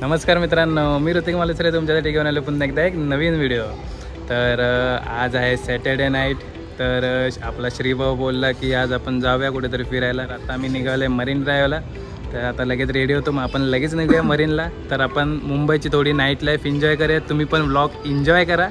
नमस्कार मित्रांनो, मी ऋतिक मालुसरे तुमच्यासाठी घेऊन आलो पुन्हा एकदा एक नवीन व्हिडिओ। तर आज आहे सॅटर्डे नाईट। तर आपला श्रीभाऊ बोलला की आज आपण जाऊया कुठेतरी फिरायला। आता आम्ही निघालो आहे मरीन ड्राईव्हला। तर आता लगेच रेडी होतो, मग आपण लगेच निघूया मरीनला। तर आपण मुंबईची थोडी नाईट लाईफ एन्जॉय करूया, तुम्ही पण व्लॉग एन्जॉय करा।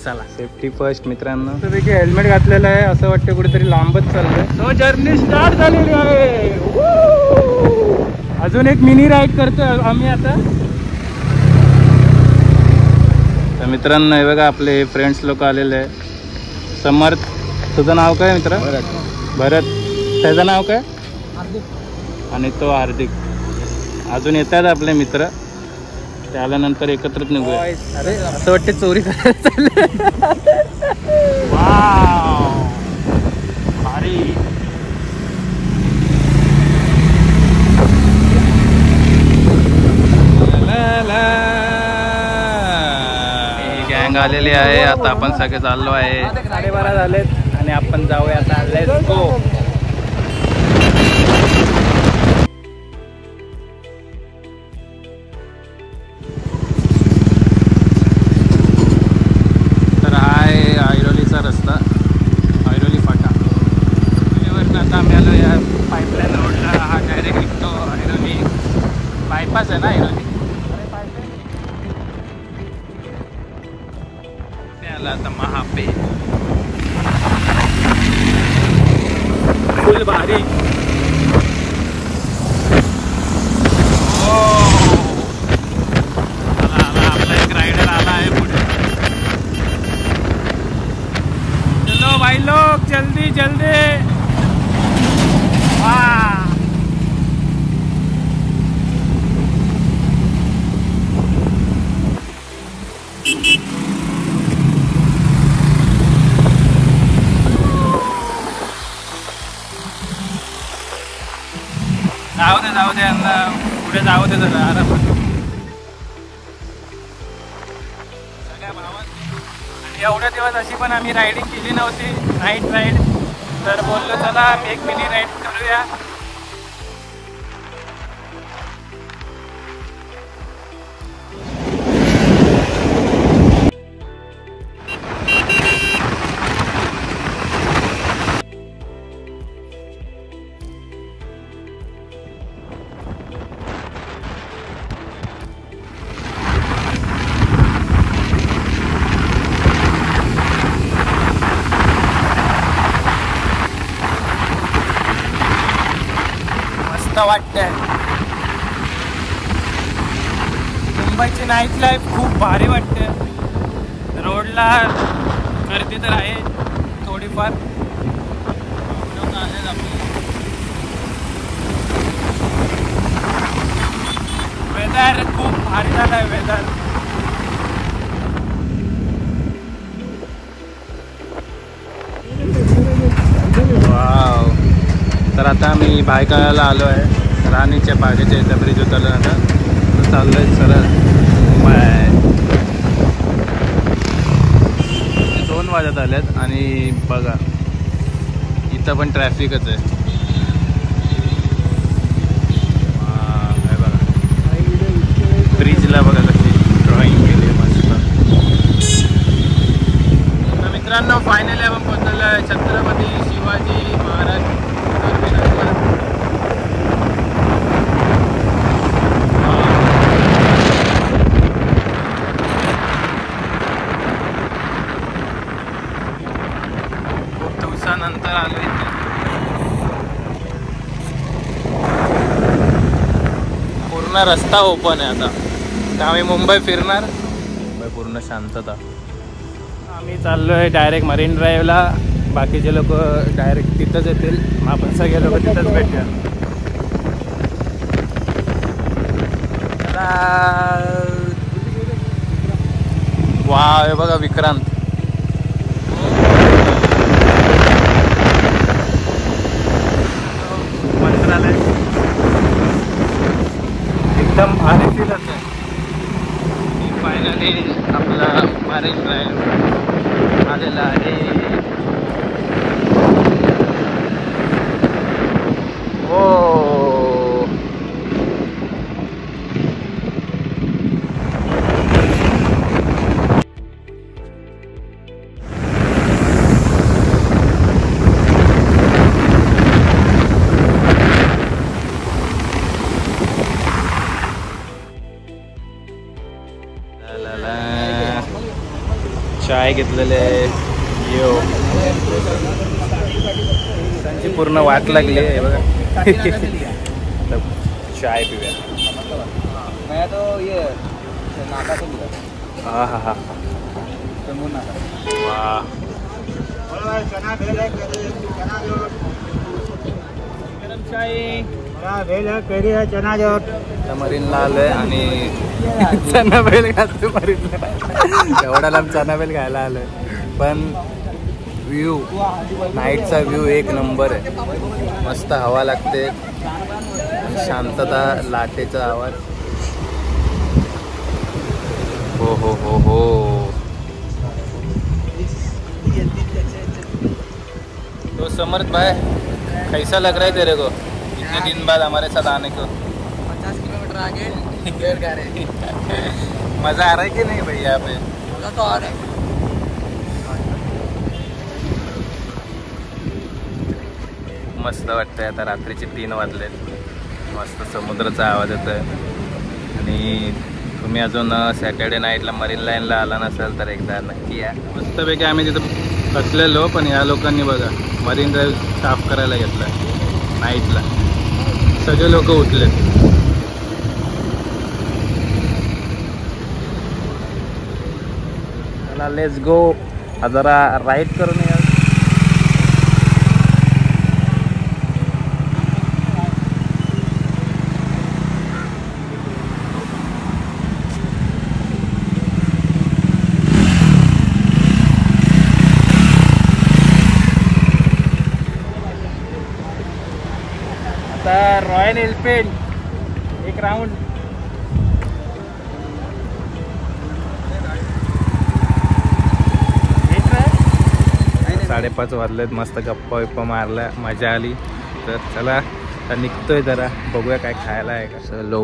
चला, सेफ्टी फर्स्ट मित्रांनो। तर देखील हेल्मेट घातलेलं आहे, असं वाटतं कुठेतरी लांबच चाललंय। सो जर्नी स्टार्ट झालेली आहे। अजून एक मिनी राईड करतोय आम्ही आता। तर मित्रांनो हे बघा, आपले फ्रेंड्स लोक आलेले आहे। समर्थ, तुझं नाव काय मित्र? भरत। त्याचं नाव काय? हार्दिक। आणि तो हार्दिक। अजून येतात आपले मित्र, ते आल्यानंतर एकत्रच निघूया। अरे असं वाटतं चोरी करायला चाललंय। वाव, भारी। गँग आलेली आहे। आता आपण सगळे चाललो आहे। 12:30 झालेत आणि आपण जाऊया आता। Let's go. तर हा आहे ऐरोलीचा रस्ता, ऐरोली फाटा। ऐरोलीवरून आता आम्ही आलो या पाईपलाईन रोडला। हा डायरेक्ट निघतो ऐरोली बायपास आहे ना ऐरोली। आता महापे फुल भारी। आपला एक रायडर आला आहे पुढे। चलो भाई लोग, जल्दी जल्दी। वाह, जाऊ दे यांना पुढे जाऊ दे जरा आरामात। सगळ्या भावांनी आणि एवढ्या दिवस अशी पण आम्ही रायडिंग केली नव्हती, नाईट राईड। तर बोललो चला एक मिनी राईड करूया। वाटतंय मुंबईची नाईट लाईफ खूप भारी वाटते। रोडला गर्दी तर आहे थोडीफार। लोक आले आपले। वेदर खूप भारी झालंय वेदर। वाव। तर आता मी भायखळ्याला आलो आहे। राणीच्या बागेच्या इथं ब्रिज उतरल्यानंतर चाललो आहे सरळ मुंबई। 2 वाजत आल्यात आणि बघा इथं पण ट्रॅफिकच आहे। काय बघा, ब्रिजला बघा कशी ड्रॉइंग केली मस्त। तर मित्रांनो फायनली आपण पोहोचलेलो आहे छत्रपती शिवाजी महाराज टर्मिनसला। खूप दिवसानंतर आलो इथे। पूर्ण रस्ता ओपन आहे आता, तर आम्ही मुंबई फिरणार। मुंबई पूर्ण शांतता। आम्ही चाललो आहे डायरेक्ट मरीन ड्राईव्हला। बाकीचे लोक डायरेक्ट तिथंच येतील, मग आपण सगळे लोक तिथंच भेटूया। वाव, हे बघा विक्रांत। मंत्रालय एकदम भारी फील आहे। फायनली आपला मरीन ड्राईव्ह आलेला आहे। ओ चाय घेतलेले आहे. यो त्यांची पूर्ण वाट लागली आहे बघा. चाय पिऊया. हा हा हा वा. मरीनला आलोय आणि चना बेल खातो मरीनला. एवढा लांब चना बेल खायला आलोय. पण व्ह्यू नाईटचा व्ह्यू एक नंबर आहे. मस्त हवा लागते, शांतता, लाटेचा आवाज. हो हो हो हो. तो समर्थ भाई कैसा लग रहा है तेरे को इतने दिन बाद हमारे साथ आने को? 50 किलोमीटर आगे मजा आ रहा है कि नहीं भाई यहाँ पे? मजा तो आ रहा है. मस्त वाटतंय. आता रात्रीचे 3 वाजलेत. मस्त समुद्राचा आवाज येतोय. आणि तुम्ही अजून सॅटर्डे नाईटला मरीन लाईनला आला नसाल तर एकदा नक्की या. मस्तपैकी आम्ही तिथं बसलेलो, पण या लोकांनी बघा मरीन ड्राईव्ह साफ करायला घेतला नाईटला. सगळे लोक उठलेत. चला लेट्स गो. जरा राईड करून या. रॉयल एनफील्ड एक राऊंड. 5:30 वाजलेत. मस्त गप्पा विप्पा मारल्या, मजा आली. तर चला आता निघतोय. जरा बघूया काय खायला आहे का. चलो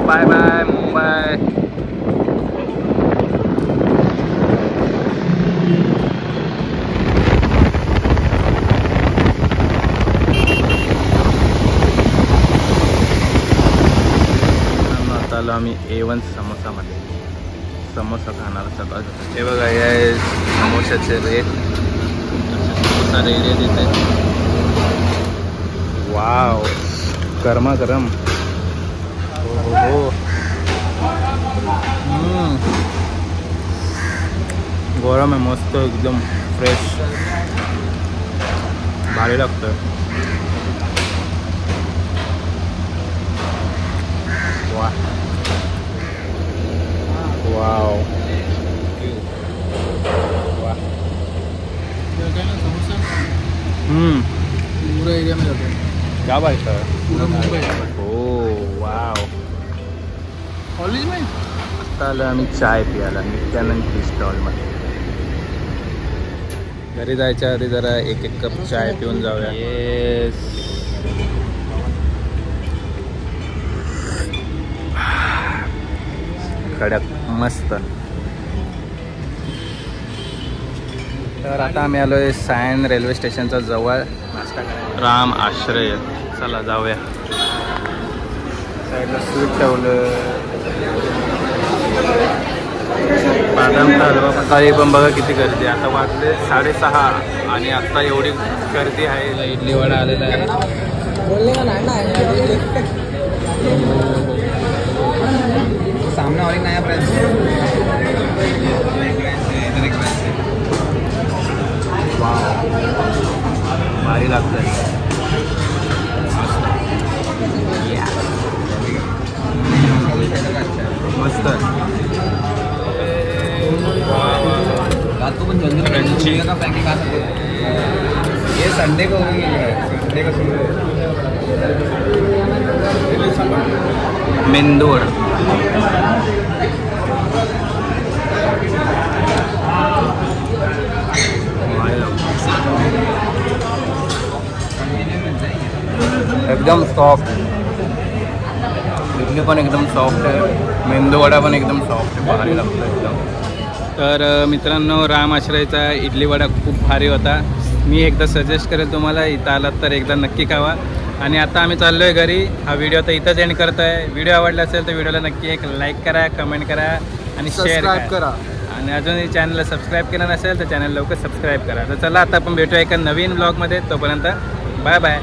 बाय बाय मुंबई. आता आलो आम्ही A1 समोसामध्ये. समोसा खाणार सकाळ. हे बघा हे समोसाचे रेट. समोसा रेट देते. वाव गरमा गरम. हो गरम आहे. मस्त एकदम फ्रेश. भारी लागतं. वा वाव वा. पूरा एरिया में जाते हैं. क्या बात है. पूरा मुंबई. हो वाव. कॉलेज में आता आलो आम्ही चाय प्यायला नित्यानंद टी स्टॉलमध्ये. घरी जायच्या आधी जरा एक कप चाय पिऊन जाऊया. येस कडक मस्त. तर आता आम्ही आलोय सायन रेल्वे स्टेशनच्या जवळ नाश्ता करायला. राम आश्रय. चला जाऊया. साईडला स्वीट ठेवलं. बदामचा हलवा. सकाळी पण बघा किती गर्दी. आता वाजले 6:30 आणि आता एवढी गर्दी आहे. इडली वडा आलेला आहे. बोलने का नाम है सामने और एक नया ब्रांच है. भारी लागतंय. मस्त. रात को जल्दी का पैकिंग आ सकते हैं. ये संडे को संडे का शुरू मेंदू वडा. एकदम सॉफ्ट. इडली पण एकदम सॉफ्ट आहे, मेंदूवडा पण एकदम सॉफ्ट आहे, भारी लागतो एकदम. तर मित्रांनो, राम आश्रयचा इडली वडा खूप भारी होता. मी एकदा सजेस्ट करेल तुम्हाला, इथं आलात तर एकदा नक्की खावा. आणि आता आम्ही चाललो आहे घरी. हा व्हिडिओ तर इथंच एंड करतो आहे. व्हिडिओ आवडला असेल तर व्हिडिओला नक्की एक लाईक करा, कमेंट करा आणि शेअर करा. आणि अजूनही चॅनलला सबस्क्राईब केलं नसेल तर चॅनल लवकर सबस्क्राईब करा. तर चला आता आपण भेटूया एका नवीन ब्लॉगमध्ये. तोपर्यंत बाय बाय.